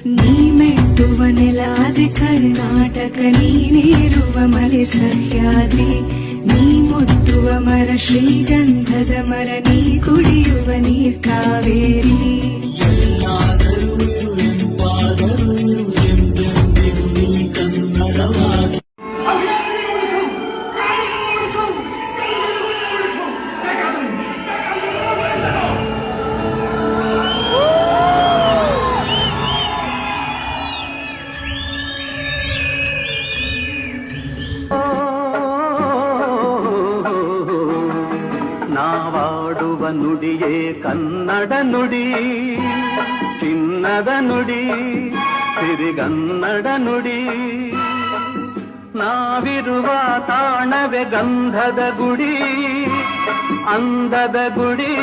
ನೀ ಮೆಟ್ಟುವ ನೆಲಾದೆ ಕರ್ನಾಟಕ, ನೀನೇರುವ ಮಲೆ ಸಹ್ಯಾದ್ರಿ, ನೀ ಮುಟ್ಟುವ ಮರ ಶ್ರೀಗಂಧದ ಮರ, ನೀ ಕುಡಿಯುವ ನೀರ್ ಕಾವೇರಿ. ನಾವಾಡುವ ನುಡಿಯೇ ಕನ್ನಡ ನುಡಿ, ಚಿನ್ನದ ನುಡಿ, ಸಿರಿಗನ್ನಡ ನುಡಿ. ನಾವಿರುವ ತಾಣವೇ ಗಂಧದ ಗುಡಿ, ಅಂದದ ಗುಡಿ,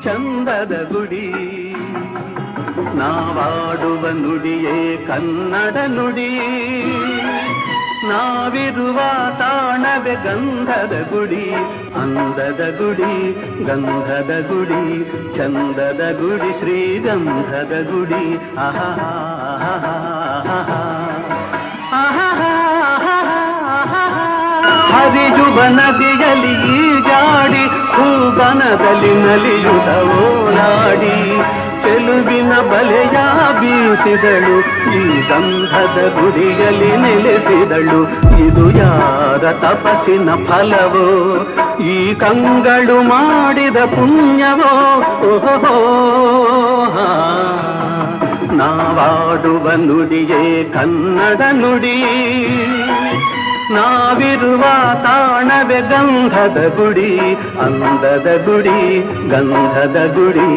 ಚಂದದ ಗುಡಿ. ನಾವಾಡುವ ನುಡಿಯೇ ಕನ್ನಡ ನುಡಿ, ನಾವಿರುವ ತಾಣವೇ ಗಂಧದ ಗುಡಿ, ಅಂದದ ಗುಡಿ, ಗಂಧದ ಗುಡಿ, ಚಂದದ ಗುಡಿ, ಶ್ರೀಗಂಧದ ಗುಡಿ. ಆಹಾ ಹರಿಯುವ ನದಿಯಲ್ಲಿ ಈಜಾಡಿ, ಹೂಬನದಲ್ಲಿ ನಲಿಯುತ್ತ ಓಲಾಡಿ, ಚೆಲುವಿನ ಬಲೆಯ ಬೀಸಿದಳು, ಈ ಗಂಧದ ಗುಡಿಯಲ್ಲಿ ನೆಲೆಸಿದಳು. ಇದು ಯಾರ ತಪಸ್ಸಿನ ಫಲವೋ, ಈ ಕಂಗಳು ಮಾಡಿದ ಪುಣ್ಯವೋ. ಓಹೋ, ನಾವಾಡುವ ನುಡಿಯೇ ಕನ್ನಡ ನುಡಿ, ನಾವಿರುವ ತಾಣವೇ ಗಂಧದ ಗುಡಿ, ಅಂದದ ಗುಡಿ, ಗಂಧದ ಗುಡಿ,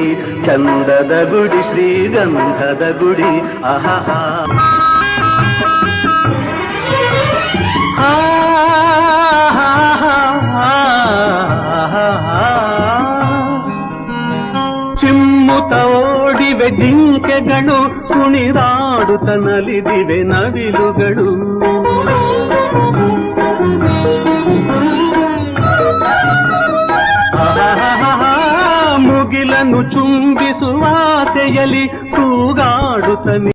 ಚಂದದ ಗುಡಿ, ಶ್ರೀಗಂಧದ ಗುಡಿ. ಆಹಾ ಚಿಮ್ಮುತ್ತ ಓಡಿವೆ ಜಿಂಕೆಗಳು, ಕುಣಿದಾಡುತ್ತ ನಲಿದಿವೆ ನವಿಲುಗಳು. ಮುಗಿಲನ್ನು ಚುಂಬಿಸುವ ಆಸೆಯಲ್ಲಿ ತೂಗಾಡುತ್ತ